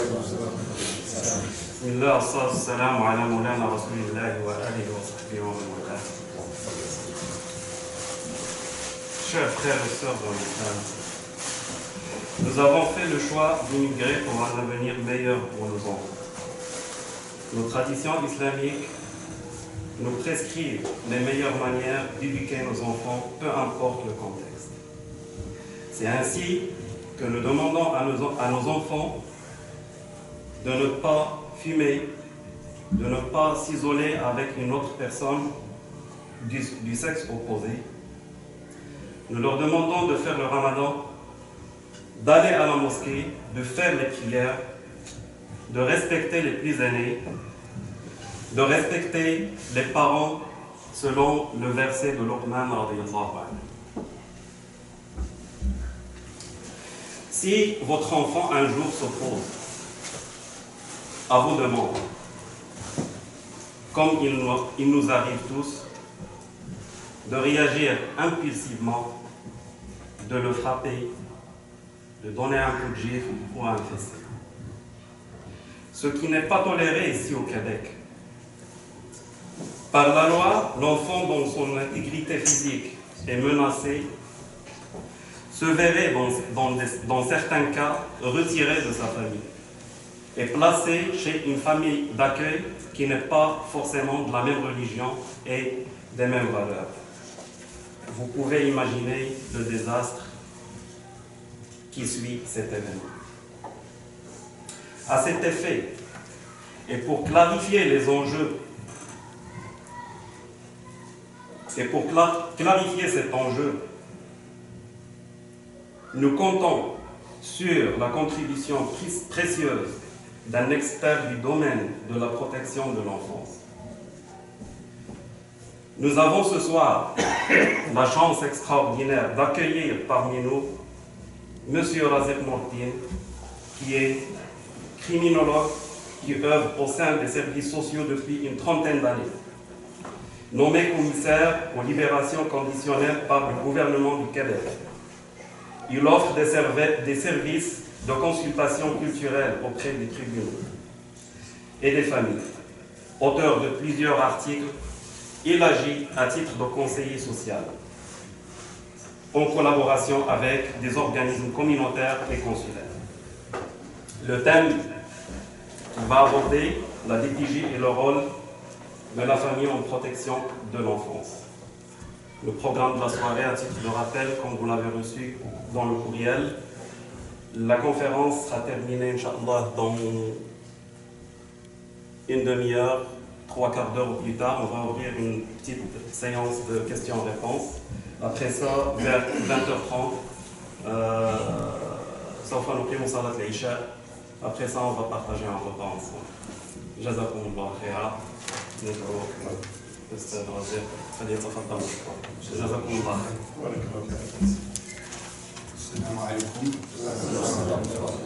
بسم الله والصلاة والسلام على مولانا رسول الله وآله وصحبه ومن والاه. Chers frères et sœurs dans l'islam, nous avons fait le choix d'immigrer pour un avenir meilleur pour nos enfants. Nos traditions islamiques nous prescrivent les meilleures manières d'éduquer nos enfants, peu importe le contexte. C'est ainsi que nous demandons à nos enfants de ne pas fumer, de ne pas s'isoler avec une autre personne du sexe opposé. Nous leur demandons de faire le ramadan, d'aller à la mosquée, de faire les prières, de respecter les plus aînés, de respecter les parents selon le verset de Luqman radiyallahu anhu. Si votre enfant un jour s'oppose à vos demandes, comme il nous arrive tous, de réagir impulsivement, de le frapper, de donner un coup de gifle ou un fessé. Ce qui n'est pas toléré ici au Québec. Par la loi, l'enfant dont son intégrité physique est menacée se verrait dans certains cas retiré de sa famille et placé chez une famille d'accueil qui n'est pas forcément de la même religion et des mêmes valeurs. Vous pouvez imaginer le désastre qui suit cet événement. À cet effet, et pour clarifier les enjeux, clarifier cet enjeu, nous comptons sur la contribution précieuse d'un expert du domaine de la protection de l'enfance. Nous avons ce soir la chance extraordinaire d'accueillir parmi nous M. Razek Mortin, qui est criminologue, qui œuvre au sein des services sociaux depuis une trentaine d'années. Nommé commissaire aux libérations conditionnelles par le gouvernement du Québec. Il offre des services de consultation culturelle auprès des tribunaux et des familles. Auteur de plusieurs articles, il agit à titre de conseiller social, en collaboration avec des organismes communautaires et consulaires. Le thème qu'il va aborder, la DPJ et le rôle de la famille en protection de l'enfance. Le programme de la soirée, à titre de rappel, comme vous l'avez reçu dans le courriel, la conférence sera terminée, Inch'Allah, dans une demi-heure, 3/4 d'heure ou plus tard. On va ouvrir une petite séance de questions-réponses. Après ça, vers 20h30, après ça, on va partager un repas ensemble. Jazakumullah khaira. ندعو الأستاذ رزاق فليتفضل. جزاكم الله خير. السلام عليكم.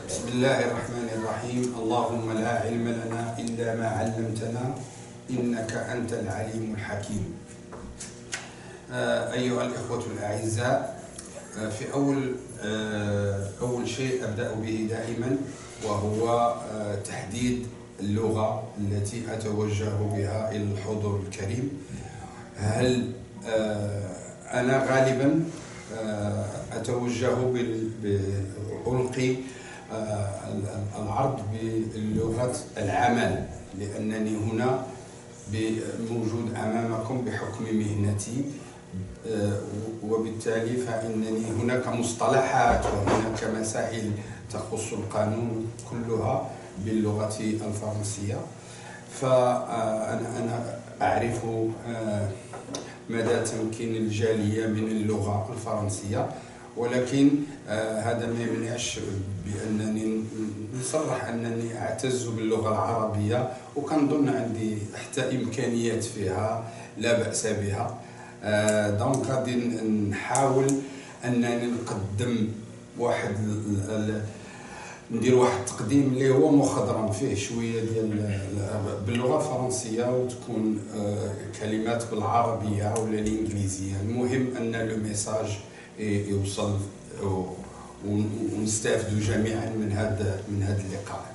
بسم الله الرحمن الرحيم. اللهم لا علم لنا إلا ما علمتنا إنك أنت العليم الحكيم. أيها الإخوة الأعزاء، في أول شيء أبدأ به دائما وهو تحديد اللغة التي أتوجه بها إلى الحضور الكريم. هل أنا غالبا أتوجه بألقي العرض بلغة العمل، لأنني هنا موجود أمامكم بحكم مهنتي، وبالتالي فإنني هناك مصطلحات وهناك مسائل تخص القانون كلها باللغة الفرنسية. فأنا أعرف مدى تمكين الجالية من اللغة الفرنسية، ولكن هذا ما يمنعش بأنني نصرح أنني أعتز باللغة العربية، وكنظن عندي حتى إمكانيات فيها لا بأس بها. دونك غادي نحاول أنني نقدم ندير واحد التقديم اللي هو مخضرم فيه شويه ديال باللغه الفرنسيه، وتكون كلمات بالعربيه ولا الانجليزيه. المهم ان لو ميساج يوصل ونستافدوا جميعا من هذا اللقاء.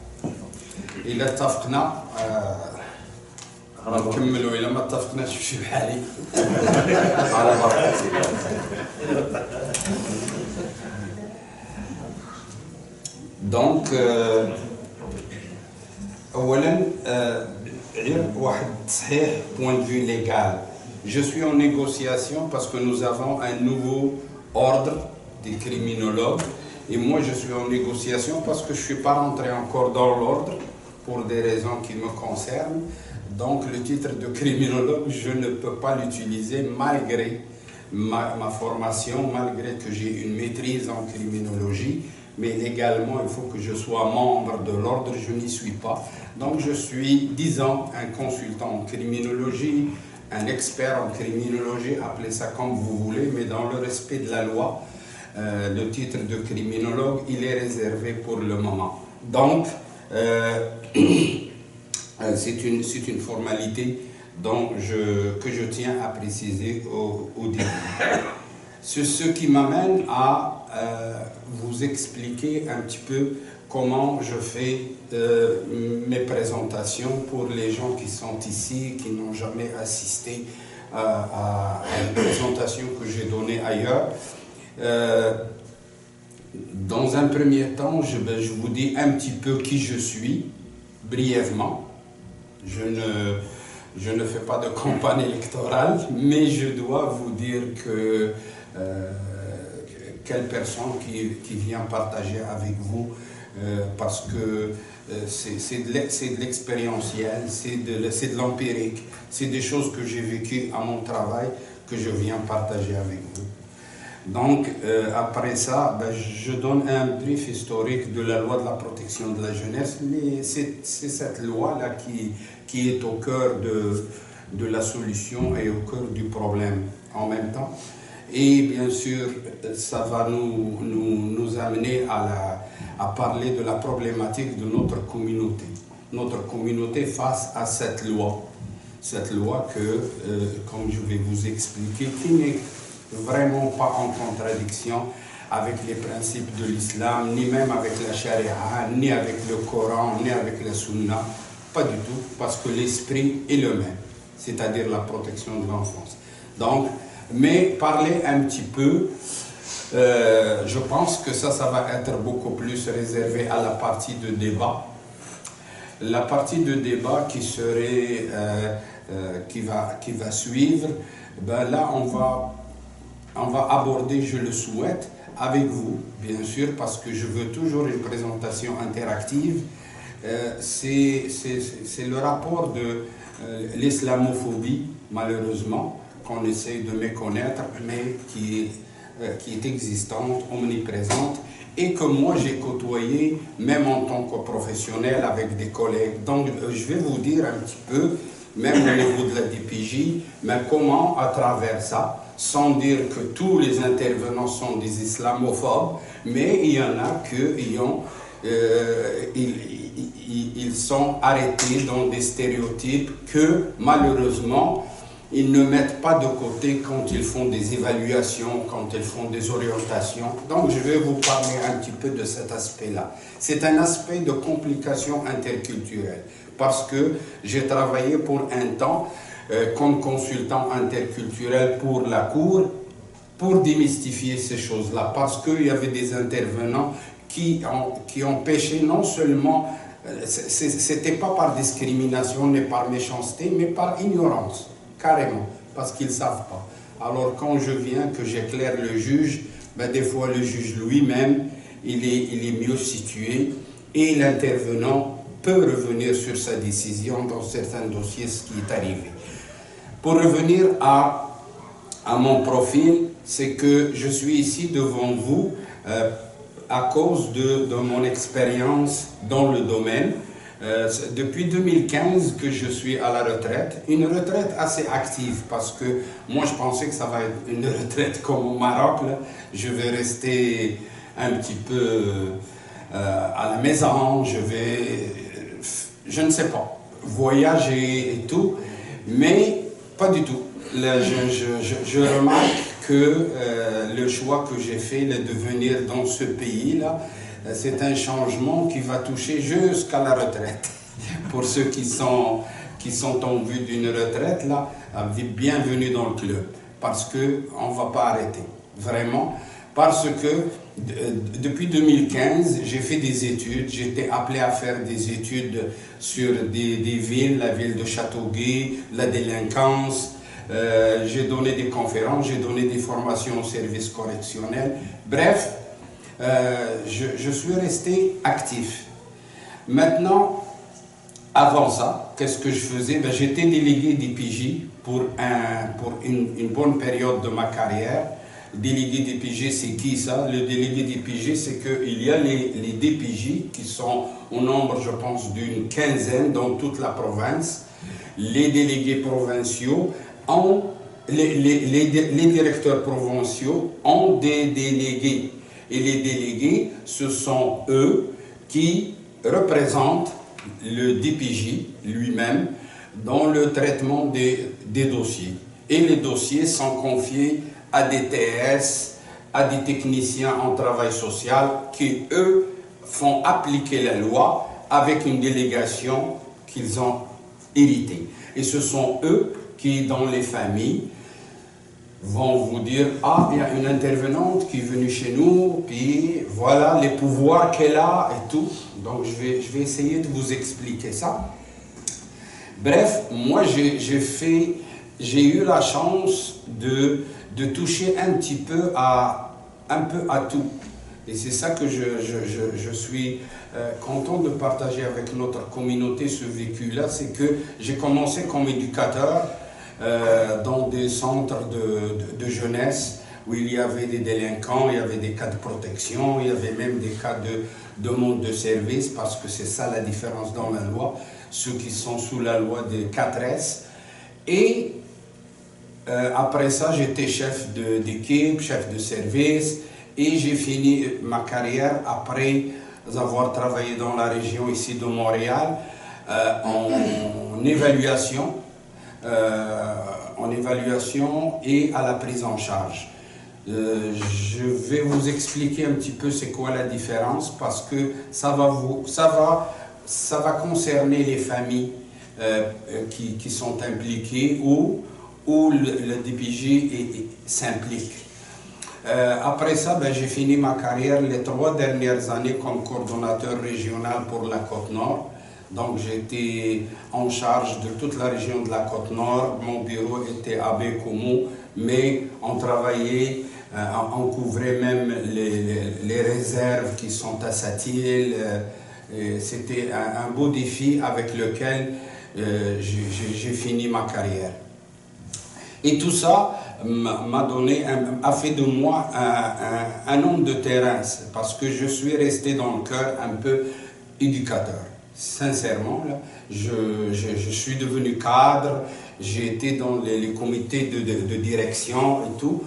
إلا اتفقنا نكملوا، إلا ما اتفقناش نمشي بحالي. على بركة دونك اولا غير واحد صحيح point de vue légal. Je suis en négociation parce que nous avons un nouveau ordre des criminologues et moi je suis en négociation parce que je ne suis pas rentré encore dans l'ordre pour des raisons qui me concernent. Donc le titre de criminologue, je ne peux pas l'utiliser malgré ma formation, malgré que j'ai une maîtrise en criminologie, mais légalement il faut que je sois membre de l'ordre, je n'y suis pas. Donc je suis, disons, un consultant en criminologie, un expert en criminologie, appelez ça comme vous voulez, mais dans le respect de la loi, le titre de criminologue, il est réservé pour le moment. Donc, c'est une formalité que je tiens à préciser au début. C'est ce qui m'amène à vous expliquer un petit peu comment je fais mes présentations pour les gens qui sont ici, qui n'ont jamais assisté à une présentation que j'ai donnée ailleurs. Dans un premier temps, je vous dis un petit peu qui je suis, brièvement. Je ne fais pas de campagne électorale, mais je dois vous dire que quelle personne qui vient partager avec vous, parce que c'est de l'expérientiel, c'est de l'empirique, c'est des choses que j'ai vécues à mon travail que je viens partager avec vous. Donc, après ça, je donne un brief historique de la loi de la protection de la jeunesse, mais c'est cette loi-là qui est au cœur de la solution et au cœur du problème en même temps. Et bien sûr, ça va nous amener à parler de la problématique de notre communauté face à cette loi. Cette loi que, comme je vais vous expliquer, qui n'est vraiment pas en contradiction avec les principes de l'islam, ni même avec la charia, ni avec le Coran, ni avec la sunna, pas du tout, parce que l'esprit est le même, c'est-à-dire la protection de l'enfance. Donc, mais parler un petit peu, je pense que ça va être beaucoup plus réservé à la partie de débat. La partie de débat qui serait, qui va suivre, là on va aborder, je le souhaite, avec vous, bien sûr, parce que je veux toujours une présentation interactive. C'est le rapport de l'islamophobie, malheureusement, qu'on essaye de méconnaître, mais qui est existante, omniprésente, et que moi j'ai côtoyé, même en tant que professionnel, avec des collègues. Donc je vais vous dire un petit peu, même au niveau de la DPJ, mais comment à travers ça, sans dire que tous les intervenants sont des islamophobes, mais il y en a ils sont arrêtés dans des stéréotypes que malheureusement ils ne mettent pas de côté quand ils font des évaluations, quand ils font des orientations. Donc je vais vous parler un petit peu de cet aspect-là. C'est un aspect de complication interculturelle, parce que j'ai travaillé pour un temps comme consultant interculturel pour la Cour, pour démystifier ces choses-là, parce qu'il y avait des intervenants qui empêchaient non seulement, c'était pas par discrimination ni par méchanceté, mais par ignorance, carrément, parce qu'ils ne savent pas. Alors quand je viens, que j'éclaire le juge, des fois le juge lui-même, il est mieux situé, et l'intervenant peut revenir sur sa décision dans certains dossiers, ce qui est arrivé. Pour revenir à mon profil, c'est que je suis ici devant vous à cause de mon expérience dans le domaine. Depuis 2015 que je suis à la retraite, une retraite assez active, parce que moi je pensais que ça va être une retraite comme au Maroc, là. Je vais rester un petit peu à la maison, je ne sais pas, voyager et tout, mais pas du tout. Là, je remarque que le choix que j'ai fait de venir dans ce pays-là, c'est un changement qui va toucher jusqu'à la retraite. pour ceux qui sont en vue d'une retraite, là, bienvenue dans le club. Parce qu'on ne va pas arrêter, vraiment. Parce que depuis 2015, j'ai fait des études, j'ai été appelé à faire des études sur des villes, la ville de Châteauguay, la délinquance. J'ai donné des conférences, j'ai donné des formations au service correctionnel. Bref, je suis resté actif. Maintenant, avant ça, qu'est-ce que je faisais? J'étais délégué DPJ pour une bonne période de ma carrière. Délégué DPJ, c'est qui ça? Le délégué DPJ, c'est qu'il y a les DPJ qui sont au nombre, je pense, d'une quinzaine dans toute la province. Les délégués provinciaux ont, les directeurs provinciaux ont des délégués. Et les délégués, ce sont eux qui représentent le DPJ lui-même dans le traitement des dossiers. Et les dossiers sont confiés à des TS, à des techniciens en travail social qui, eux, font appliquer la loi avec une délégation qu'ils ont héritée. Et ce sont eux qui, dans les familles, vont vous dire « Ah, il y a une intervenante qui est venue chez nous, puis voilà les pouvoirs qu'elle a et tout. » Donc, je vais essayer de vous expliquer ça. Bref, moi, j'ai eu la chance de toucher un petit peu à tout. Et c'est ça que je suis content de partager avec notre communauté ce vécu-là. C'est que j'ai commencé comme éducateur dans des centres de jeunesse où il y avait des délinquants, il y avait des cas de protection, il y avait même des cas de demande de service, parce que c'est ça la différence dans la loi, ceux qui sont sous la loi des 4S. Et après ça, j'étais chef d'équipe, chef de service, et j'ai fini ma carrière après avoir travaillé dans la région ici de Montréal en évaluation et à la prise en charge. Je vais vous expliquer un petit peu c'est quoi la différence, parce que ça va concerner les familles qui sont impliquées où le DPJ s'implique. Après ça, j'ai fini ma carrière les 3 dernières années comme coordonnateur régional pour la Côte-Nord. Donc j'étais en charge de toute la région de la Côte-Nord. Mon bureau était à Bécomo, mais on travaillait, on couvrait même les réserves qui sont à Sept-Îles. C'était un beau défi avec lequel j'ai fini ma carrière. Et tout ça a fait de moi un homme de terrain, parce que je suis resté dans le cœur un peu éducateur. Sincèrement, là, je suis devenu cadre, j'ai été dans les comités de direction et tout,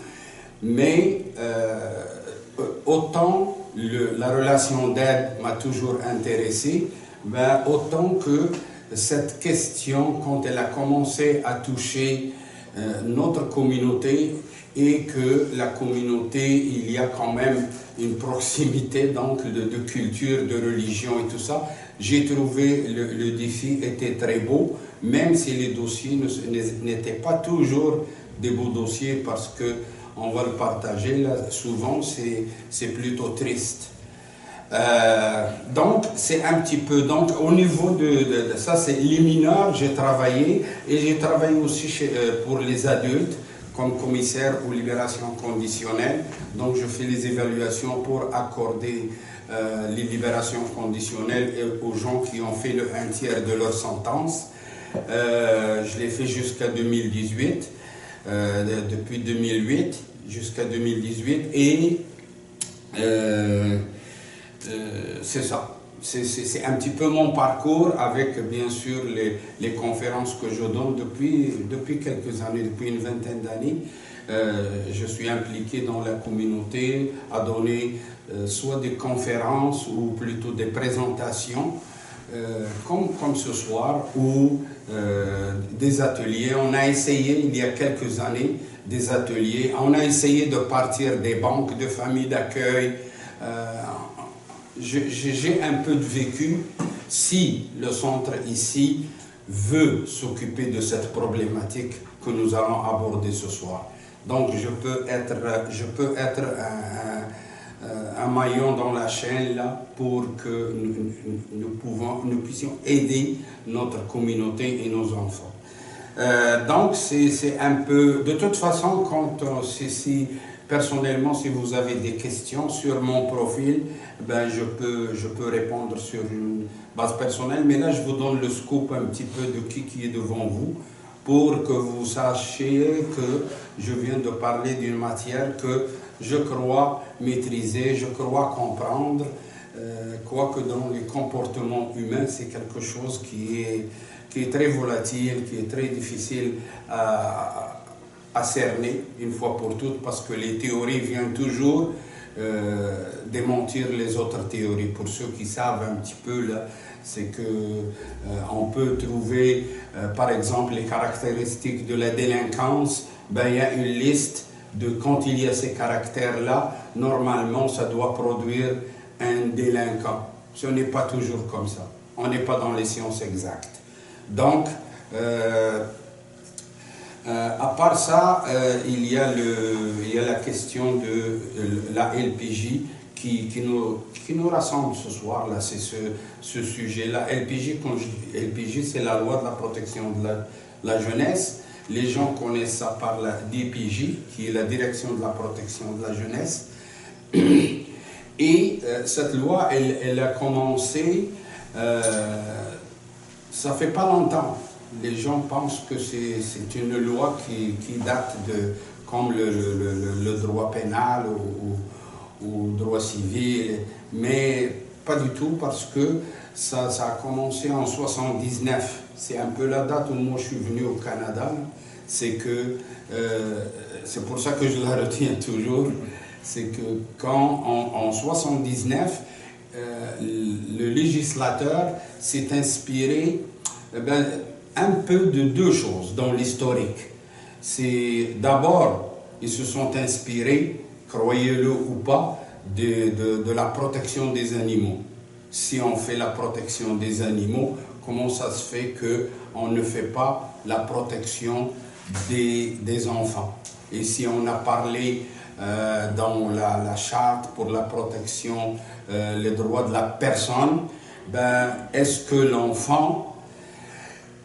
mais autant la relation d'aide m'a toujours intéressé, autant que cette question, quand elle a commencé à toucher notre communauté, et que la communauté, il y a quand même une proximité donc de culture, de religion et tout ça, j'ai trouvé le défi était très beau, même si les dossiers n'étaient pas toujours des beaux dossiers, parce que on va le partager là, souvent c'est plutôt triste. Donc c'est un petit peu, donc au niveau de ça, c'est les mineurs, j'ai travaillé, et j'ai travaillé aussi pour les adultes comme commissaire aux libérations conditionnelles. Donc je fais les évaluations pour accorder les libérations conditionnelles aux gens qui ont fait le 1/3 de leur sentence. Je l'ai fait jusqu'à 2018, depuis 2008 jusqu'à 2018, et c'est ça. C'est un petit peu mon parcours, avec bien sûr les conférences que je donne depuis quelques années, depuis une vingtaine d'années. Je suis impliqué dans la communauté à donner soit des conférences ou plutôt des présentations, comme ce soir, ou des ateliers. On a essayé il y a quelques années des ateliers, on a essayé de partir des banques de familles d'accueil. J'ai un peu de vécu si le centre ici veut s'occuper de cette problématique que nous allons aborder ce soir. Donc je peux être un maillon dans la chaîne là pour que nous puissions aider notre communauté et nos enfants. Donc c'est un peu, de toute façon, quand personnellement, si vous avez des questions sur mon profil, ben je peux répondre sur une base personnelle, mais là je vous donne le scoop un petit peu de qui est devant vous, pour que vous sachiez que je viens de parler d'une matière que je crois maîtriser, je crois comprendre, quoique dans les comportements humains, c'est quelque chose qui est très volatile, qui est très difficile à cerner une fois pour toutes, parce que les théories viennent toujours démentir les autres théories. Pour ceux qui savent un petit peu, là, c'est que on peut trouver, par exemple, les caractéristiques de la délinquance. Ben, il y a une liste de quand il y a ces caractères-là, normalement, ça doit produire un délinquant. Ce n'est pas toujours comme ça. On n'est pas dans les sciences exactes. Donc, à part ça, il y a la question de la LPJ qui nous rassemble ce soir. Là, c'est ce sujet-là. LPJ, c'est la loi de la protection de la jeunesse. Les gens connaissent ça par la DPJ, qui est la direction de la protection de la jeunesse. Et cette loi, elle a commencé, ça fait pas longtemps. Les gens pensent que c'est une loi qui date de, comme le droit pénal ou droit civil, mais pas du tout, parce que ça a commencé en 79. C'est un peu la date où moi je suis venu au Canada. C'est pour ça que je la retiens toujours. C'est que quand en 79, le législateur s'est inspiré un peu de deux choses dans l'historique. C'est d'abord, ils se sont inspirés, croyez-le ou pas, de la protection des animaux. Si on fait la protection des animaux, comment ça se fait qu'on ne fait pas la protection des enfants? Et si on a parlé dans la charte pour la protection, les droits de la personne, ben, est-ce que l'enfant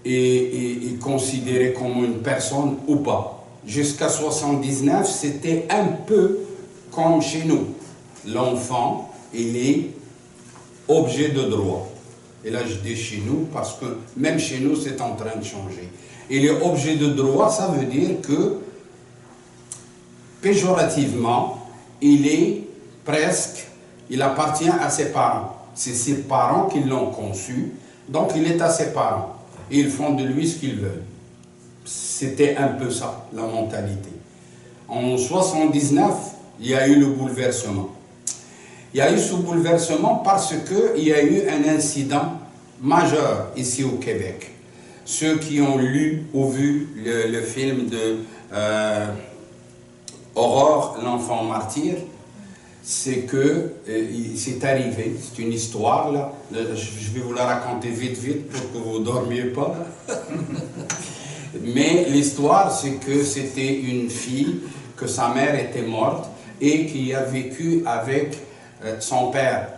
est considéré comme une personne ou pas? Jusqu'à 79, c'était un peu comme chez nous. L'enfant, il est objet de droit. Et là, je dis chez nous parce que même chez nous, c'est en train de changer. Il est objet de droit, ça veut dire que, péjorativement, il appartient à ses parents. C'est ses parents qui l'ont conçu, donc il est à ses parents. Et ils font de lui ce qu'ils veulent. C'était un peu ça, la mentalité. En 79, il y a eu le bouleversement. Il y a eu ce bouleversement parce qu'il y a eu un incident majeur ici au Québec. Ceux qui ont lu ou vu le film de Aurore, l'enfant martyr, c'est que c'est arrivé, c'est une histoire là, je vais vous la raconter vite pour que vous ne dormiez pas. Mais l'histoire, c'est que c'était une fille, que sa mère était morte et qui a vécu avec son père.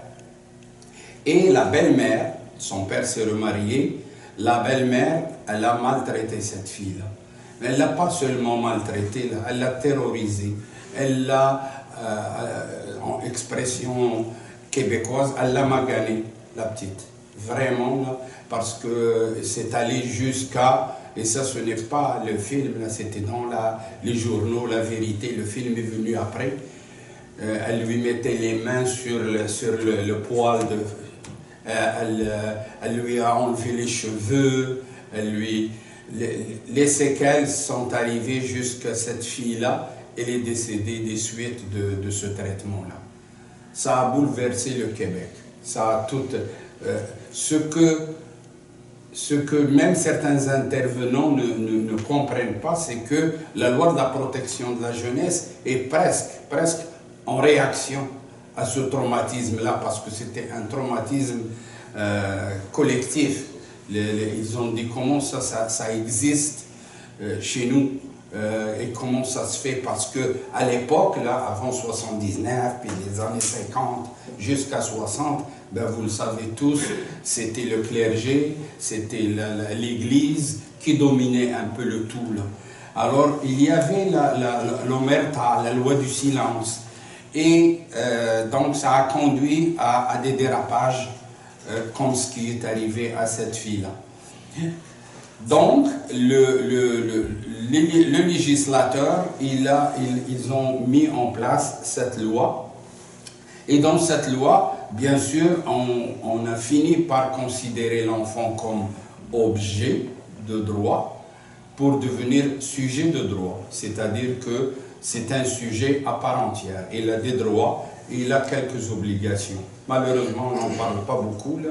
Et la belle-mère, son père s'est remarié, la belle-mère, elle a maltraité cette fille-là. Mais elle ne l'a pas seulement maltraitée, elle l'a terrorisée, elle l'a, en expression québécoise, elle l'a maganée, la petite. Vraiment, là, parce que c'est allé jusqu'à, et ça ce n'est pas le film, là, c'était dans les journaux, la vérité, le film est venu après. Elle lui mettait les mains sur le poil, elle lui a enlevé les cheveux, les séquelles sont arrivées jusqu'à cette fille-là. Elle est décédée des suites de ce traitement-là. Ça a bouleversé le Québec. Ça a tout... ce que même certains intervenants ne comprennent pas, c'est que la loi de la protection de la jeunesse est presque en réaction à ce traumatisme-là, parce que c'était un traumatisme collectif. Ils ont dit comment ça existe chez nous et comment ça se fait, parce que à l'époque, là, avant 79, puis les années 50 jusqu'à 60, ben vous le savez tous, c'était le clergé, c'était l'église qui dominait un peu le tout, là. Alors, il y avait l'omerta, la loi du silence. Et donc, ça a conduit à des dérapages, comme ce qui est arrivé à cette fille-là. Donc, le législateur, ils ont mis en place cette loi. Et dans cette loi, bien sûr, on a fini par considérer l'enfant comme objet de droit pour devenir sujet de droit. C'est-à-dire que c'est un sujet à part entière. Il a des droits et il a quelques obligations. Malheureusement, on n'en parle pas beaucoup, là,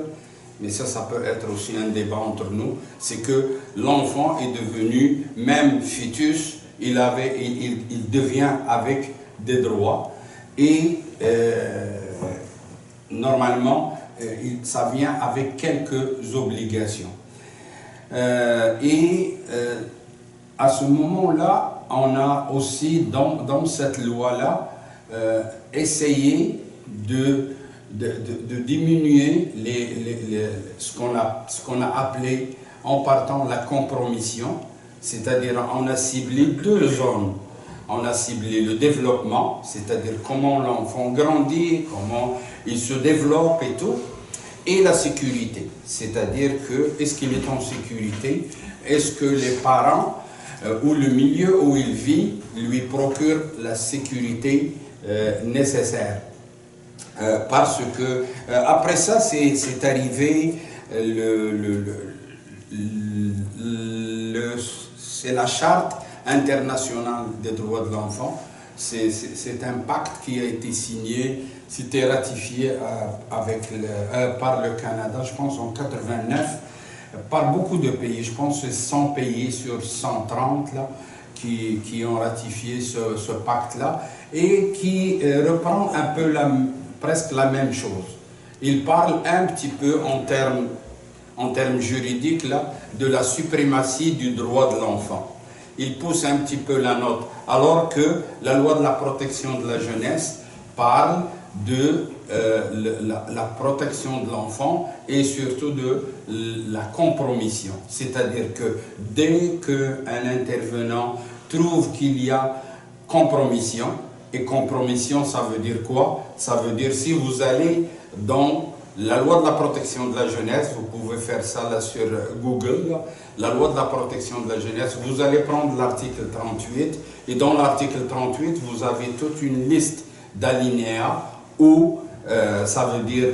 mais ça peut être aussi un débat entre nous. C'est que l'enfant est devenu, même fœtus, il devient avec des droits. Et normalement, ça vient avec quelques obligations. À ce moment-là, on a aussi, dans cette loi-là, essayé de diminuer ce qu'on a appelé en partant la compromission, c'est-à-dire on a ciblé deux zones. On a ciblé le développement, c'est-à-dire comment l'enfant grandit, comment il se développe et tout, et la sécurité, c'est-à-dire que est-ce qu'il est en sécurité, est-ce que les parents ou le milieu où il vit lui procure la sécurité nécessaire. Parce que après ça, c'est arrivé, c'est la charte internationale des droits de l'enfant. C'est un pacte qui a été signé, c'était ratifié par le Canada, je pense en 89, par beaucoup de pays. Je pense que c'est 100 pays sur 130 là, qui ont ratifié ce pacte-là et qui reprend un peu presque la même chose. Il parle un petit peu en termes juridiques là, de la suprématie du droit de l'enfant. Il pousse un petit peu la note, alors que la loi de la protection de la jeunesse parle de la protection de l'enfant et surtout de la compromission. C'est-à-dire que dès qu'un intervenant trouve qu'il y a compromission, et compromission, ça veut dire quoi? Ça veut dire si vous allez dans la loi de la protection de la jeunesse, vous pouvez faire ça là sur Google, là. La loi de la protection de la jeunesse, vous allez prendre l'article 38, et dans l'article 38, vous avez toute une liste d'alinéas où ça veut dire,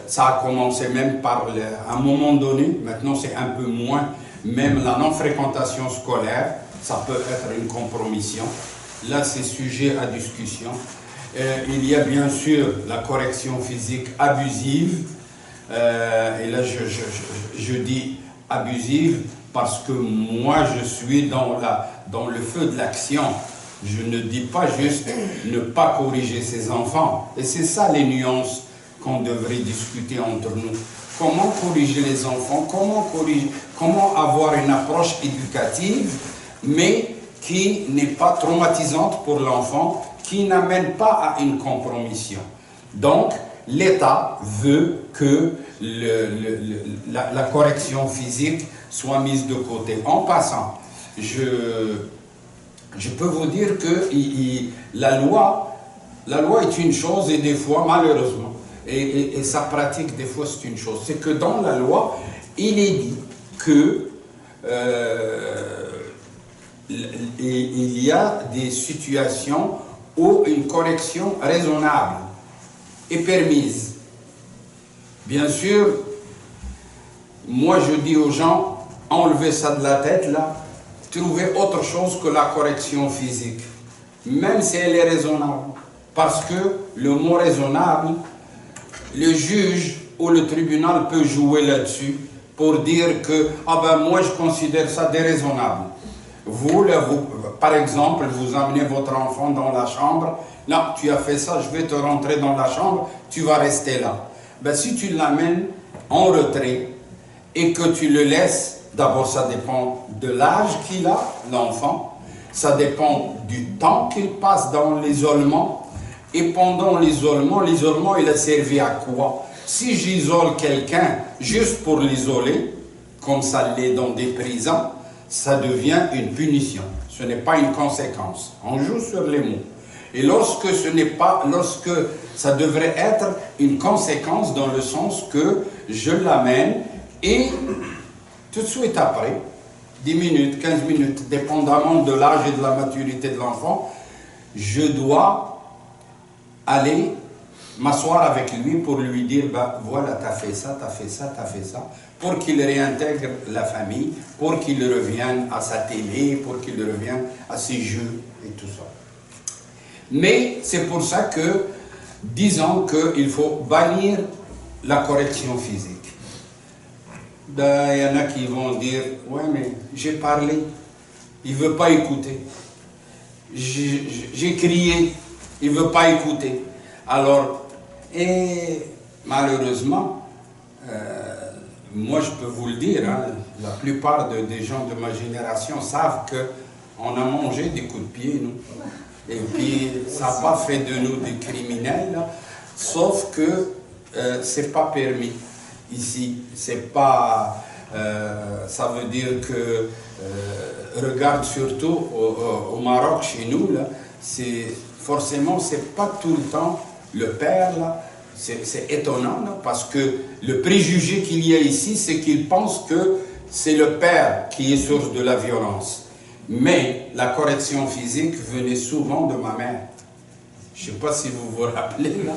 ça a commencé même par, à un moment donné, maintenant c'est un peu moins, même la non-fréquentation scolaire, ça peut être une compromission. Là, c'est sujet à discussion. Il y a bien sûr la correction physique abusive. Et là, je dis abusive parce que moi, je suis dans le feu de l'action. Je ne dis pas juste ne pas corriger ses enfants. Et c'est ça les nuances qu'on devrait discuter entre nous. Comment corriger les enfants? Comment avoir une approche éducative, mais qui n'est pas traumatisante pour l'enfant, qui n'amène pas à une compromission. Donc, l'État veut que la correction physique soit mise de côté. En passant, je peux vous dire que la loi est une chose et des fois, malheureusement, et sa pratique des fois c'est une chose. C'est que dans la loi, il est dit que il y a des situations où une correction raisonnable est permise. Bien sûr, moi je dis aux gens, enlevez ça de la tête là, trouvez autre chose que la correction physique, même si elle est raisonnable. Parce que le mot raisonnable, le juge ou le tribunal peut jouer là-dessus pour dire que, ah ben moi je considère ça déraisonnable. Vous, par exemple, vous amenez votre enfant dans la chambre, là, tu as fait ça, je vais te rentrer dans la chambre, tu vas rester là. Ben, si tu l'amènes en retrait et que tu le laisses, d'abord ça dépend de l'âge qu'il a, l'enfant, ça dépend du temps qu'il passe dans l'isolement, et pendant l'isolement, il a servi à quoi? Si j'isole quelqu'un juste pour l'isoler, comme ça l'est dans des prisons, ça devient une punition, ce n'est pas une conséquence. On joue sur les mots. Et lorsque ça devrait être une conséquence dans le sens que je l'amène et tout de suite après, 10 minutes, 15 minutes, dépendamment de l'âge et de la maturité de l'enfant, je dois aller m'asseoir avec lui pour lui dire, bah, voilà, t'as fait ça, t'as fait ça, t'as fait ça, pour qu'il réintègre la famille, pour qu'il revienne à sa télé, pour qu'il revienne à ses jeux et tout ça. Mais c'est pour ça que, disons qu'il faut bannir la correction physique. Il y en a qui vont dire, ouais mais j'ai parlé, il ne veut pas écouter. J'ai crié, il ne veut pas écouter. Alors, et malheureusement, moi je peux vous le dire, hein, la plupart des gens de ma génération savent qu'on a mangé des coups de pied, nous. Et puis, ça n'a pas fait de nous des criminels, là, sauf que c'est pas permis ici. C'est pas... ça veut dire que... regarde surtout au Maroc, chez nous, là, forcément, c'est pas tout le temps le père, là. C'est étonnant, là, parce que le préjugé qu'il y a ici, c'est qu'ils pensent que c'est le père qui est source de la violence. Mais la correction physique venait souvent de ma mère. Je ne sais pas si vous vous rappelez, là,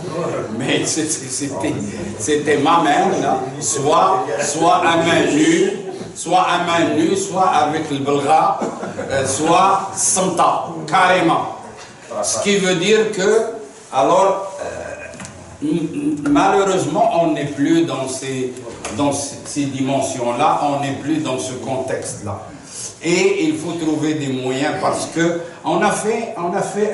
mais c'était ma mère, là, soit à main nue, soit avec le bras, soit sans tas, carrément. Ce qui veut dire que, alors, malheureusement, on n'est plus dans ces dimensions-là, on n'est plus dans ce contexte-là. Et il faut trouver des moyens parce qu'on a fait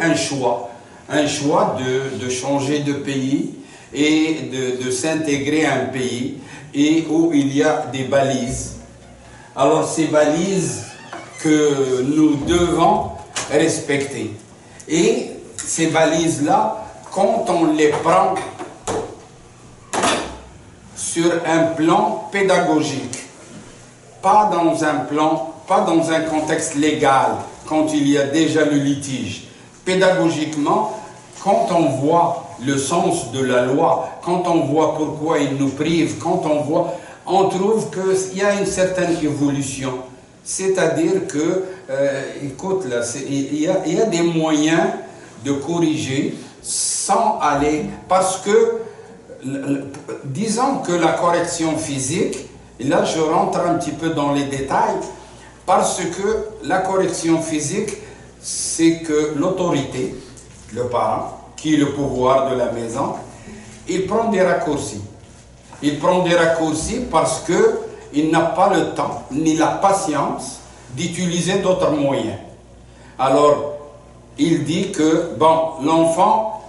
un choix de changer de pays et de s'intégrer à un pays et où il y a des balises. Alors ces balises que nous devons respecter. Et ces balises-là, quand on les prend sur un plan pédagogique, pas dans un contexte légal, quand il y a déjà le litige. Pédagogiquement, quand on voit le sens de la loi, quand on voit pourquoi il nous prive, on trouve qu'il y a une certaine évolution. C'est-à-dire que, écoute, là, il y a des moyens de corriger sans aller... Parce que, disons que la correction physique, et là je rentre un petit peu dans les détails, parce que la correction physique, c'est que l'autorité, le parent, qui est le pouvoir de la maison, il prend des raccourcis. Il prend des raccourcis parce qu'il n'a pas le temps, ni la patience d'utiliser d'autres moyens. Alors, il dit que, bon, l'enfant,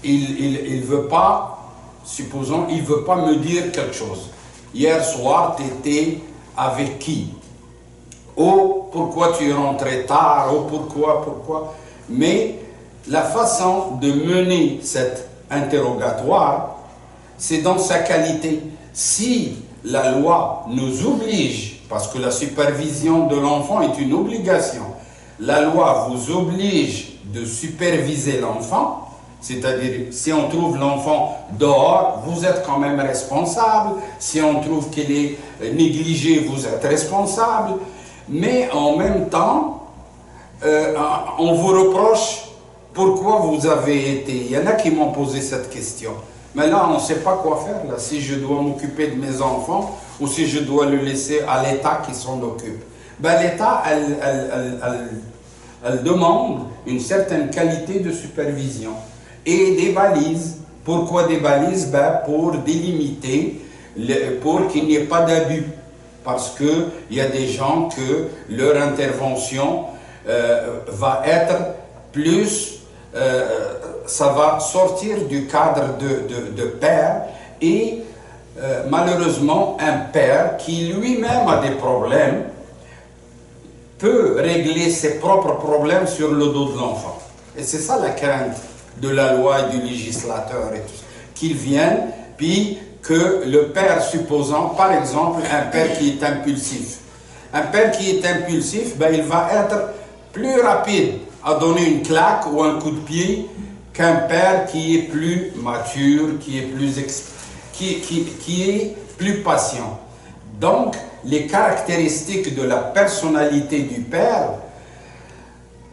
il veut pas, supposons, il veut pas me dire quelque chose. Hier soir, tu étais avec qui? Oh, pourquoi tu es rentré tard? Oh, pourquoi? Mais la façon de mener cet interrogatoire, c'est dans sa qualité. Si la loi nous oblige, parce que la supervision de l'enfant est une obligation, la loi vous oblige de superviser l'enfant, c'est-à-dire si on trouve l'enfant dehors, vous êtes quand même responsable, si on trouve qu'il est négligé, vous êtes responsable, mais en même temps, on vous reproche pourquoi vous avez été. Il y en a qui m'ont posé cette question. Mais là, on ne sait pas quoi faire, là, si je dois m'occuper de mes enfants ou si je dois le laisser à l'État qui s'en occupe. Ben, l'État, elle demande une certaine qualité de supervision et des balises. Pourquoi des balises? Ben, pour délimiter, pour qu'il n'y ait pas d'abus. Parce qu'il y a des gens que leur intervention va être plus... ça va sortir du cadre de père et malheureusement, un père qui lui-même a des problèmes peut régler ses propres problèmes sur le dos de l'enfant. Et c'est ça la crainte de la loi et du législateur et tout ça. Qu'il vienne, puis que le père, supposant, par exemple, un père qui est impulsif. Un père qui est impulsif, ben, il va être plus rapide à donner une claque ou un coup de pied qu'un père qui est plus mature, qui est plus patient. Donc, les caractéristiques de la personnalité du père,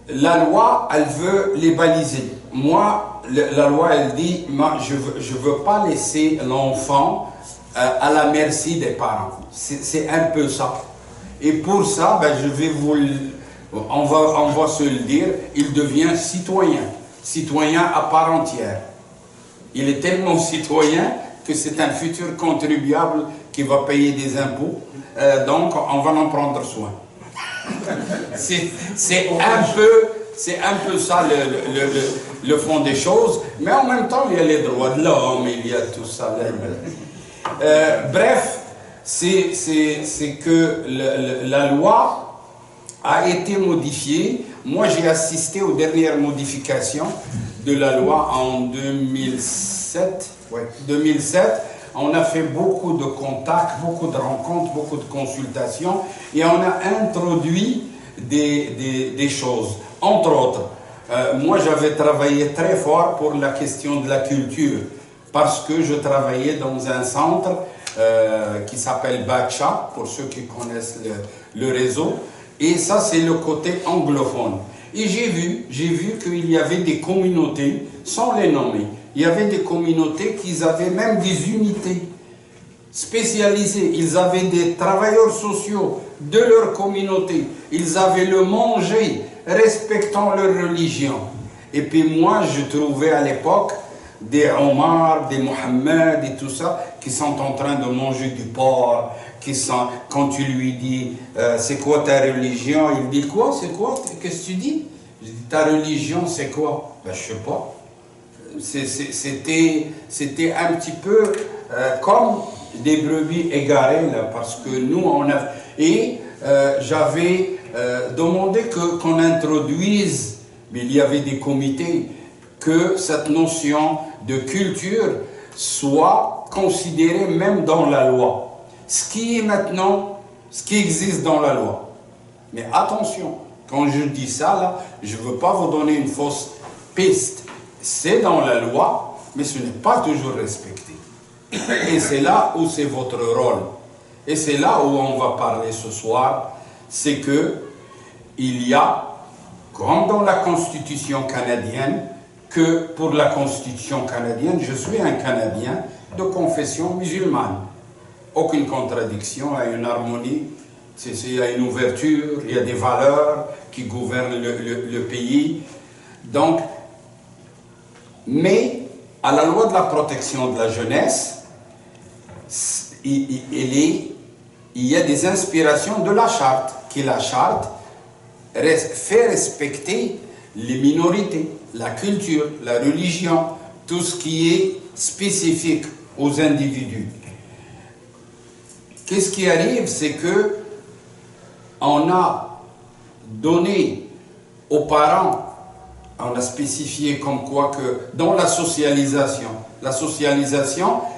la loi, elle veut les baliser. Moi, la loi, elle dit, moi, je veux pas laisser l'enfant à la merci des parents. C'est un peu ça. Et pour ça, ben, je vais on va se le dire, il devient citoyen à part entière. Il est tellement citoyen que c'est un futur contribuable qui va payer des impôts, donc on va en prendre soin. C'est un peu ça le fond des choses, mais en même temps il y a les droits de l'homme, il y a tout ça. Bref, c'est que la loi a été modifiée. Moi j'ai assisté aux dernières modifications de la loi en 2007. Ouais, 2007. On a fait beaucoup de contacts, beaucoup de rencontres, beaucoup de consultations et on a introduit des choses. Entre autres, moi j'avais travaillé très fort pour la question de la culture parce que je travaillais dans un centre qui s'appelle Bacha, pour ceux qui connaissent le réseau, et ça c'est le côté anglophone. Et j'ai vu qu'il y avait des communautés, sans les nommer, il y avait des communautés qui avaient même des unités spécialisées. Ils avaient des travailleurs sociaux de leur communauté. Ils avaient le manger respectant leur religion. Et puis moi, je trouvais à l'époque des Omar, des Mohammed et tout ça, qui sont en train de manger du porc, quand tu lui dis c'est quoi ta religion, il dit quoi, c'est quoi, qu'est-ce que tu dis? Je dis ta religion c'est quoi? Ben je sais pas. C'était un petit peu comme des brebis égarées là, parce que nous on a j'avais demandé qu'on introduise, mais il y avait des comités, que cette notion de culture soit considérée même dans la loi. Ce qui est maintenant, ce qui existe dans la loi. Mais attention, quand je dis ça là, je ne veux pas vous donner une fausse piste. C'est dans la loi, mais ce n'est pas toujours respecté. Et c'est là où c'est votre rôle. Et c'est là où on va parler ce soir, c'est que il y a, comme dans la Constitution canadienne, que pour la Constitution canadienne, je suis un Canadien de confession musulmane. Aucune contradiction, il y a une harmonie, il y a une ouverture, il y a des valeurs qui gouvernent le pays. Donc, mais à la loi de la protection de la jeunesse, il y a des inspirations de la charte, qui la charte fait respecter les minorités, la culture, la religion, tout ce qui est spécifique aux individus. Qu'est-ce qui arrive, c'est que on a donné aux parents, on a spécifié comme quoi que dans la socialisation,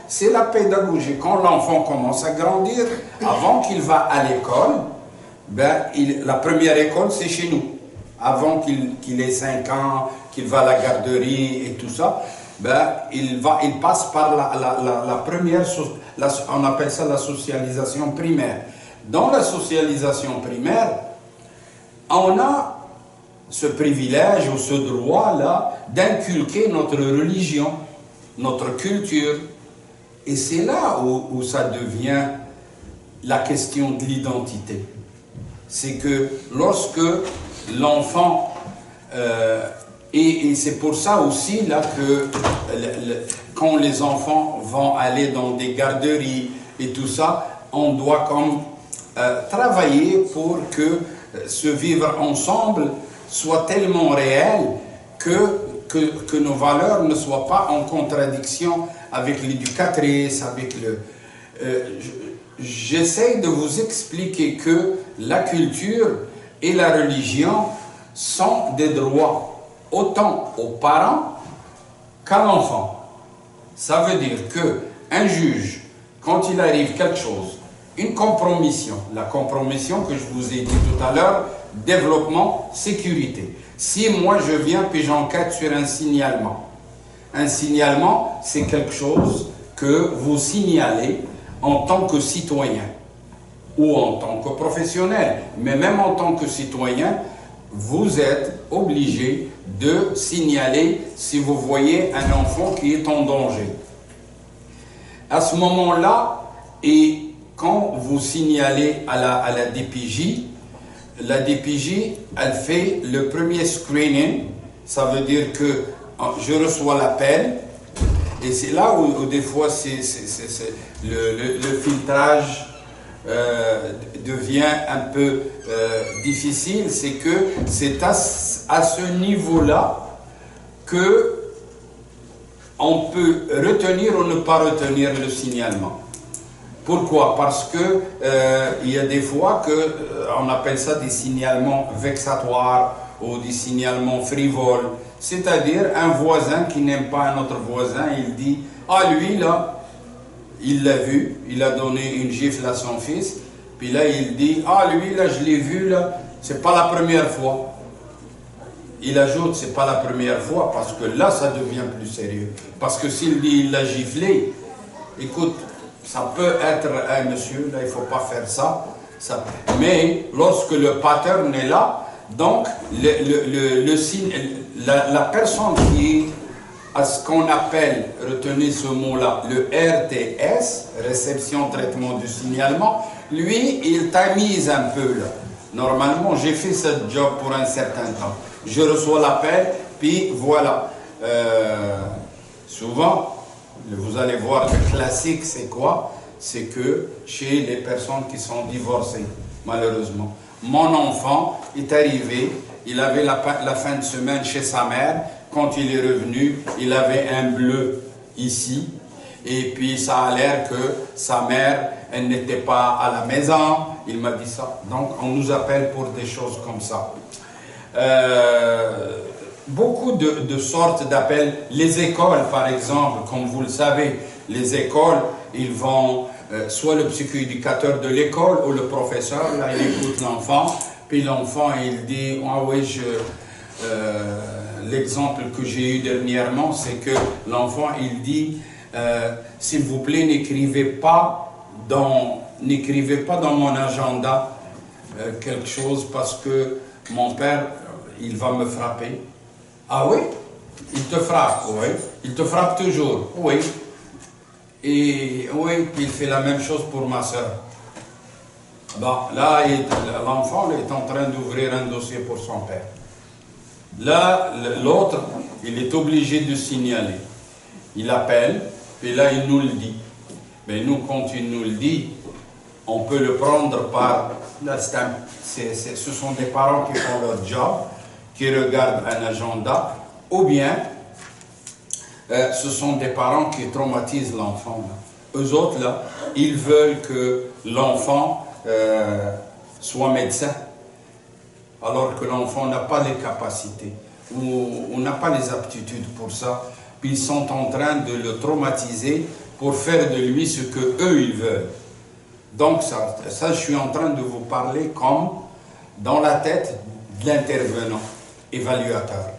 c'est la pédagogie. Quand l'enfant commence à grandir, avant qu'il va à l'école, ben, la première école c'est chez nous. Avant qu'il ait 5 ans, qu'il va à la garderie et tout ça, ben, il passe par la première, on appelle ça la socialisation primaire. Dans la socialisation primaire, on a ce privilège ou ce droit-là d'inculquer notre religion, notre culture. Et c'est là où ça devient la question de l'identité. C'est que lorsque l'enfant, et c'est pour ça aussi là que quand les enfants vont aller dans des garderies et tout ça, on doit comme travailler pour que ce vivre ensemble soit tellement réel que nos valeurs ne soient pas en contradiction avec l'éducatrice, avec j'essaie de vous expliquer que la culture et la religion sont des droits autant aux parents qu'à l'enfant. Ça veut dire qu'un juge, quand il arrive quelque chose, une compromission, la compromission que je vous ai dit tout à l'heure, développement, sécurité. Si moi je viens puis j'enquête sur un signalement, c'est quelque chose que vous signalez en tant que citoyen ou en tant que professionnel, mais même en tant que citoyen, vous êtes obligé de signaler si vous voyez un enfant qui est en danger. À ce moment-là, et quand vous signalez à la DPJ, elle fait le premier screening, ça veut dire que je reçois l'appel, et c'est là où des fois le filtrage devient un peu difficile, c'est que c'est à ce niveau-là que on peut retenir ou ne pas retenir le signalement. Pourquoi? Parce que il y a des fois que on appelle ça des signalements vexatoires ou des signalements frivoles. C'est-à-dire un voisin qui n'aime pas un autre voisin, il dit « Ah lui là, il l'a vu, il a donné une gifle à son fils, puis là il dit « Ah lui là, je l'ai vu là, c'est pas la première fois. » Il ajoute « C'est pas la première fois » parce que là ça devient plus sérieux. Parce que s'il dit « Il l'a giflé », écoute, ça peut être un monsieur, là il ne faut pas faire ça. Mais lorsque le pattern est là, donc la personne qui est à ce qu'on appelle, retenez ce mot-là, le RTS, réception, traitement du signalement, lui, il tamise un peu là. Normalement, j'ai fait ce job pour un certain temps. Je reçois l'appel, puis voilà. Souvent, vous allez voir, le classique, c'est quoi? C'est que chez les personnes qui sont divorcées, malheureusement. Mon enfant est arrivé, il avait la fin de semaine chez sa mère. Quand il est revenu, il avait un bleu ici. Et puis, ça a l'air que sa mère, elle n'était pas à la maison. Il m'a dit ça. Donc, on nous appelle pour des choses comme ça. Beaucoup de sortes d'appels. Les écoles, par exemple, comme vous le savez, les écoles, ils vont, soit le psychoéducateur de l'école ou le professeur, là, il écoute l'enfant, puis l'enfant, il dit, ah oui, l'exemple que j'ai eu dernièrement, c'est que l'enfant, il dit, s'il vous plaît, n'écrivez pas dans mon agenda quelque chose parce que mon père, il va me frapper. Ah oui? Il te frappe? Oui. Il te frappe toujours? Oui. Et oui, puis il fait la même chose pour ma soeur. Bon, là, l'enfant est en train d'ouvrir un dossier pour son père. Là, l'autre, il est obligé de signaler. Il appelle, puis là, il nous le dit. Mais nous, quand il nous le dit, on peut le prendre par... Là, ce sont des parents qui font leur job, qui regardent un agenda, ou bien ce sont des parents qui traumatisent l'enfant. Eux autres, là, ils veulent que l'enfant soit médecin, alors que l'enfant n'a pas les capacités, ou n'a pas les aptitudes pour ça, puis ils sont en train de le traumatiser pour faire de lui ce qu'eux, ils veulent. Donc ça, je suis en train de vous parler comme dans la tête de l'intervenant, évaluateur.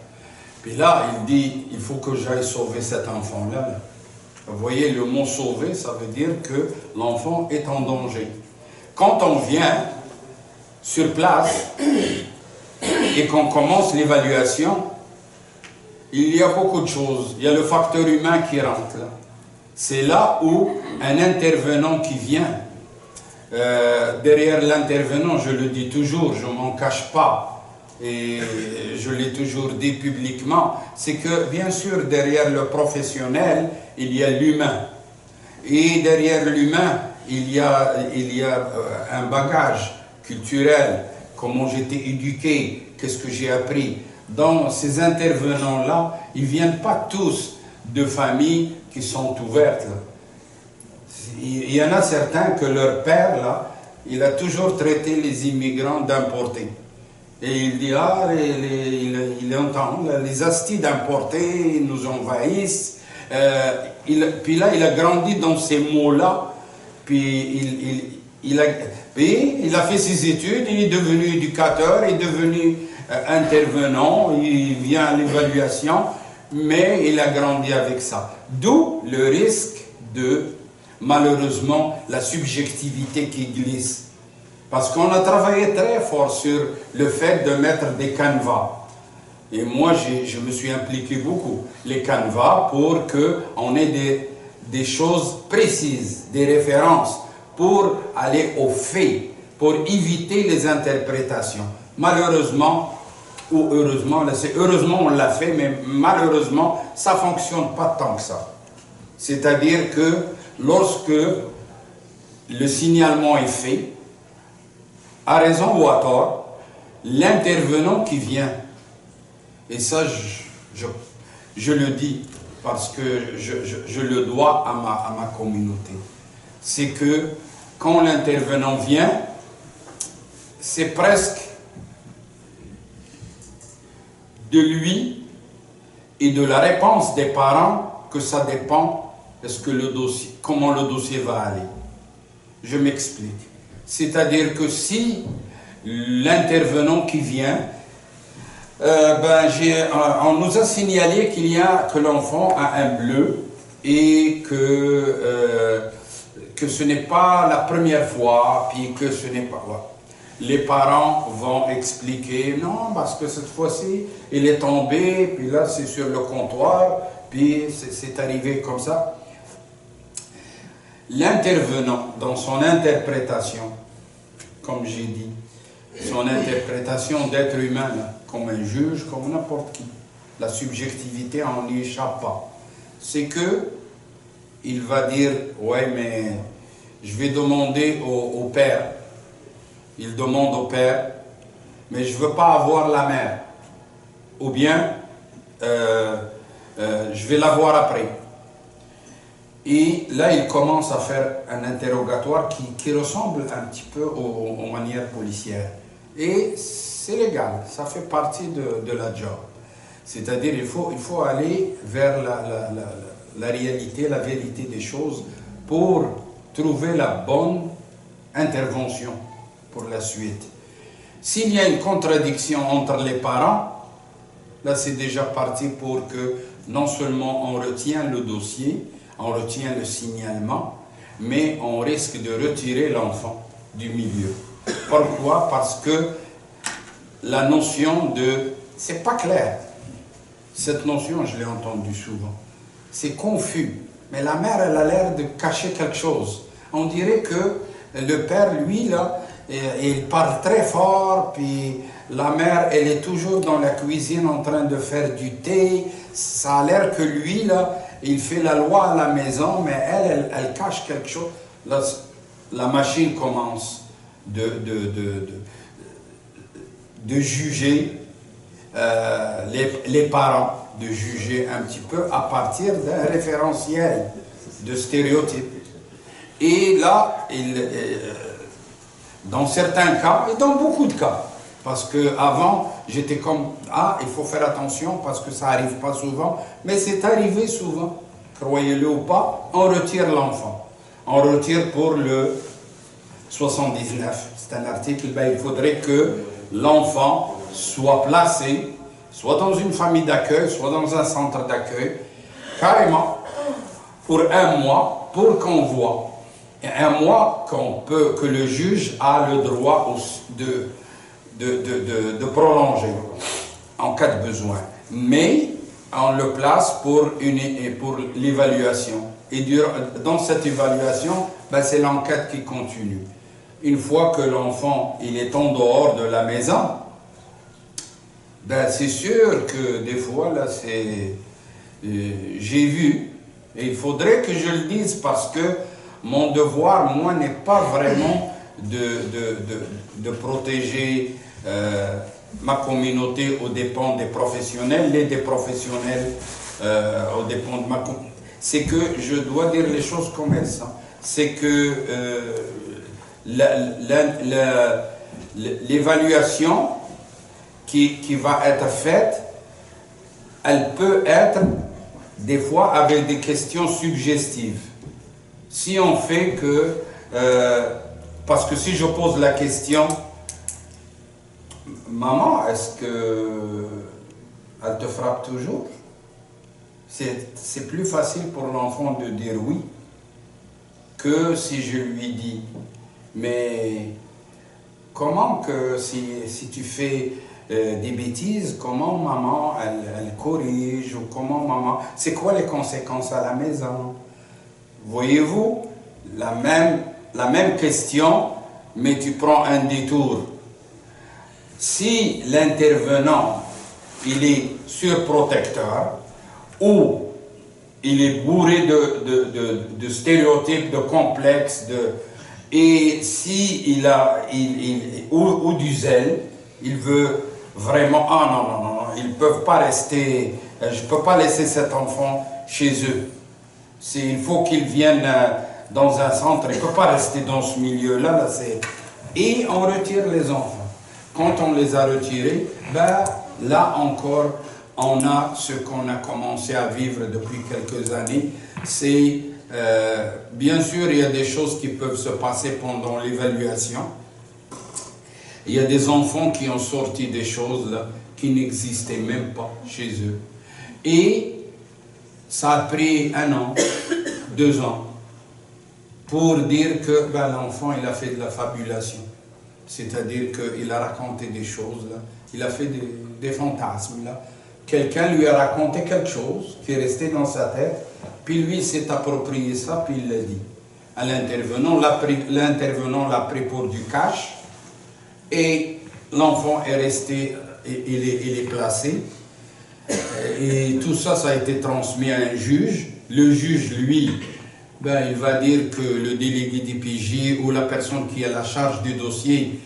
Puis là, il dit, il faut que j'aille sauver cet enfant-là. Vous voyez, le mot « sauver », ça veut dire que l'enfant est en danger. Quand on vient sur place et qu'on commence l'évaluation, il y a beaucoup de choses. Il y a le facteur humain qui rentre là. C'est là où un intervenant qui vient, derrière l'intervenant, je le dis toujours, je ne m'en cache pas, et je l'ai toujours dit publiquement, c'est que bien sûr derrière le professionnel, il y a l'humain. Et derrière l'humain, il y a un bagage culturel, comment j'étais éduqué, qu'est-ce que j'ai appris. Donc ces intervenants-là, ils ne viennent pas tous de familles qui sont ouvertes. Il y en a certains que leur père, là, il a toujours traité les immigrants d'importés. Et il dit, ah, il entend, les astis d'importés nous envahissent. Puis là, il a grandi dans ces mots-là. Puis il a fait ses études, il est devenu éducateur, il est devenu intervenant, il vient à l'évaluation, mais il a grandi avec ça. D'où le risque de, malheureusement, la subjectivité qui glisse. Parce qu'on a travaillé très fort sur le fait de mettre des canevas. Et moi, je me suis impliqué beaucoup. Les canevas pour qu'on ait des choses précises, des références, pour aller aux faits, pour éviter les interprétations. Malheureusement, ou heureusement, heureusement on l'a fait, mais malheureusement, ça ne fonctionne pas tant que ça. C'est-à-dire que lorsque le signalement est fait, à raison ou à tort, l'intervenant qui vient, et ça je le dis parce que je le dois à ma communauté, c'est que quand l'intervenant vient, c'est presque de lui et de la réponse des parents que ça dépend comment le dossier va aller. Je m'explique. C'est-à-dire que si l'intervenant qui vient, on nous a signalé que l'enfant a un bleu et que ce n'est pas la première fois, puis que ce n'est pas... Voilà. Les parents vont expliquer, non, parce que cette fois-ci, il est tombé, puis là, c'est sur le comptoir, puis c'est arrivé comme ça. L'intervenant, dans son interprétation, comme j'ai dit, son interprétation d'être humain, comme un juge, comme n'importe qui, la subjectivité, on n'y échappe pas. C'est que il va dire, ouais, mais je vais demander au père. Il demande au père, mais je ne veux pas avoir la mère. Ou bien, je vais la voir après. Et là, il commence à faire un interrogatoire qui ressemble un petit peu aux manières policières. Et c'est légal, ça fait partie de la job. C'est-à-dire, il faut aller vers la réalité, la vérité des choses pour trouver la bonne intervention pour la suite. S'il y a une contradiction entre les parents, là c'est déjà parti pour que non seulement on retient le dossier, on retient le signalement, mais on risque de retirer l'enfant du milieu. Pourquoi? Parce que la notion de... c'est pas clair. Cette notion, je l'ai entendue souvent. C'est confus. Mais la mère, elle a l'air de cacher quelque chose. On dirait que le père, lui, là, il parle très fort, puis la mère, elle est toujours dans la cuisine en train de faire du thé. Ça a l'air que lui, là, il fait la loi à la maison, mais elle cache quelque chose. Là, la machine commence de juger les parents, de juger un petit peu à partir d'un référentiel de stéréotypes. Et là, dans certains cas, et dans beaucoup de cas, parce qu'avant, j'étais comme, ah, il faut faire attention parce que ça n'arrive pas souvent, mais c'est arrivé souvent, croyez-le ou pas, on retire l'enfant. On retire pour le 79, c'est un article, il faudrait que l'enfant soit placé, soit dans une famille d'accueil, soit dans un centre d'accueil, carrément, pour un mois, pour qu'on voit. Et un mois que le juge a le droit de prolonger en cas de besoin. Mais on le place pour l'évaluation. Et dans cette évaluation, c'est l'enquête qui continue. Une fois que l'enfant est en dehors de la maison, c'est sûr que des fois, là, j'ai vu, et il faudrait que je le dise parce que mon devoir, moi, n'est pas vraiment de protéger ma communauté aux dépens des professionnels, des professionnels aux dépens de ma communauté. C'est que je dois dire les choses comme elles sont. c'est que l'évaluation qui va être faite, elle peut être des fois avec des questions suggestives. Si on fait que, parce que si je pose la question, maman, est-ce que elle te frappe toujours? C'est plus facile pour l'enfant de dire oui que si je lui dis, mais comment que si tu fais des bêtises, comment maman elle corrige, ou comment maman, c'est quoi les conséquences à la maison? Voyez-vous, la même question, mais tu prends un détour. Si l'intervenant, il est surprotecteur, ou il est bourré de stéréotypes, de complexes, et si ou du zèle, il veut vraiment, ah non, non, non, ils ne peuvent pas rester, je ne peux pas laisser cet enfant chez eux. Il faut qu'il vienne dans un centre, il ne peut pas rester dans ce milieu-là. Et on retire les enfants. Quand on les a retirés, ben, là encore, on a ce qu'on a commencé à vivre depuis quelques années. C'est, bien sûr, il y a des choses qui peuvent se passer pendant l'évaluation. Il y a des enfants qui ont sorti des choses là, qui n'existaient même pas chez eux. Et ça a pris 1 an, 2 ans, pour dire que ben, l'enfant il a fait de la fabulation. C'est-à-dire qu'il a raconté des choses, là. Il a fait des fantasmes. Là. Quelqu'un lui a raconté quelque chose qui est resté dans sa tête, puis lui s'est approprié ça, puis il l'a dit. À l'intervenant l'a pris pour du cash, et l'enfant est resté, il est placé, et tout ça, ça a été transmis à un juge. Le juge, lui, ben, il va dire que le délégué DPJ ou la personne qui a la charge du dossier,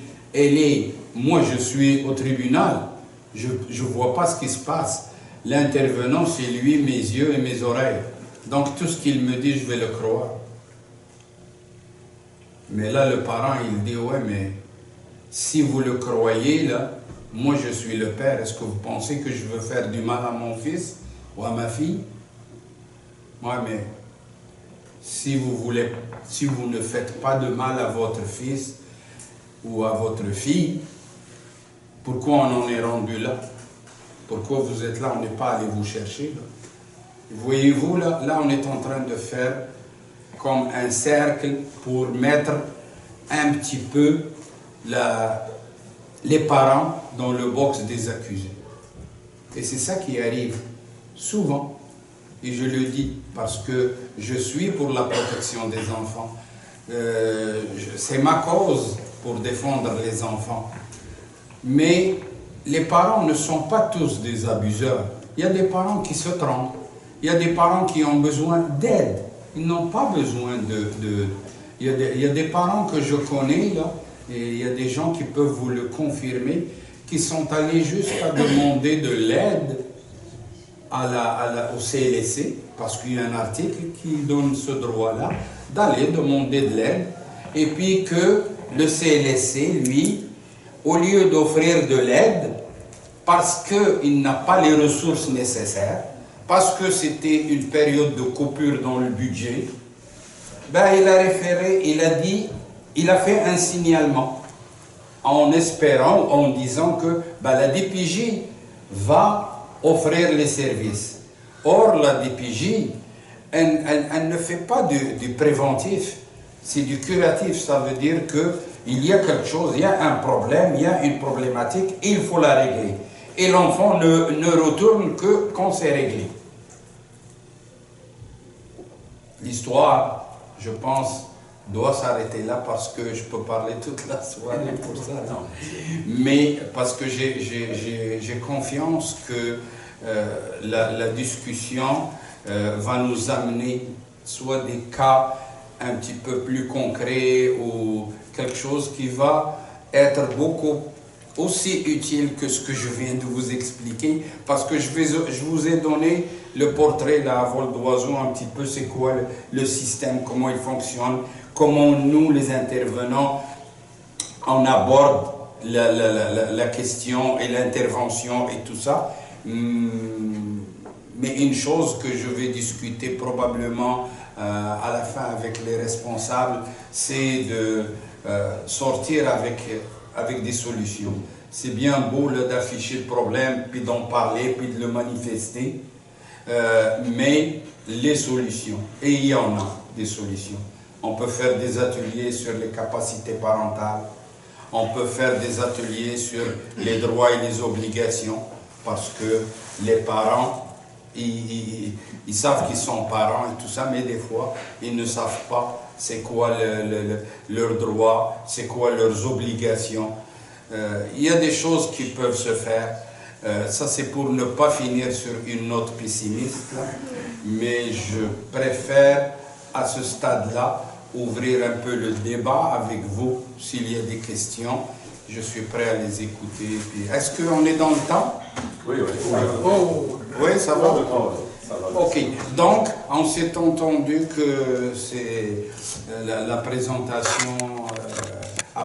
moi je suis au tribunal, je ne vois pas ce qui se passe. L'intervenant, c'est lui, mes yeux et mes oreilles. Donc tout ce qu'il me dit, je vais le croire. Mais là, le parent, il dit, ouais, mais si vous le croyez, là, moi je suis le père, est-ce que vous pensez que je veux faire du mal à mon fils ou à ma fille? Moi, mais si vous ne faites pas de mal à votre fils ou à votre fille, pourquoi on en est rendu là? Pourquoi vous êtes là? On n'est pas allé vous chercher. Voyez-vous, là on est en train de faire comme un cercle pour mettre un petit peu les parents dans le box des accusés. Et c'est ça qui arrive souvent. Et je le dis parce que je suis pour la protection des enfants. C'est ma cause pour défendre les enfants. Mais les parents ne sont pas tous des abuseurs. Il y a des parents qui se trompent. Il y a des parents qui ont besoin d'aide. Ils n'ont pas besoin il y a des parents que je connais, là, et il y a des gens qui peuvent vous le confirmer, qui sont allés jusqu'à demander de l'aide au CLSC, parce qu'il y a un article qui donne ce droit-là, d'aller demander de l'aide, et puis que le CLSC, lui, au lieu d'offrir de l'aide, parce qu'il n'a pas les ressources nécessaires, parce que c'était une période de coupure dans le budget, ben il a référé, il a fait un signalement, en espérant, en disant que ben, la DPJ va offrir les services. Or, la DPJ, elle ne fait pas du préventif, c'est du curatif. Ça veut dire qu'il y a quelque chose, il y a un problème, il y a une problématique, et il faut la régler. Et l'enfant ne retourne que quand c'est réglé. L'histoire, je pense, doit s'arrêter là parce que je peux parler toute la soirée pour ça. Non. Mais parce que j'ai confiance que la discussion va nous amener soit des cas un petit peu plus concrets ou quelque chose qui va être beaucoup aussi utile que ce que je viens de vous expliquer, parce que je vous ai donné le portrait là, à vol d'oiseau, un petit peu c'est quoi le système, comment il fonctionne, comment nous, les intervenants, on aborde la question et l'intervention et tout ça. Mais une chose que je vais discuter probablement à la fin avec les responsables, c'est de sortir avec des solutions. C'est bien beau d'afficher le problème, puis d'en parler, puis de le manifester, mais les solutions, et il y en a des solutions. On peut faire des ateliers sur les capacités parentales, on peut faire des ateliers sur les droits et les obligations, parce que les parents, ils savent qu'ils sont parents et tout ça, mais des fois, ils ne savent pas c'est quoi leurs droits, c'est quoi leurs obligations. Il y a des choses qui peuvent se faire. Ça, c'est pour ne pas finir sur une note pessimiste, mais je préfère, à ce stade-là, ouvrir un peu le débat avec vous. S'il y a des questions, je suis prêt à les écouter. Est-ce qu'on est dans le temps? Oui, oui. Oh, oui, ça va? Ok, donc on s'est entendu que c'est la présentation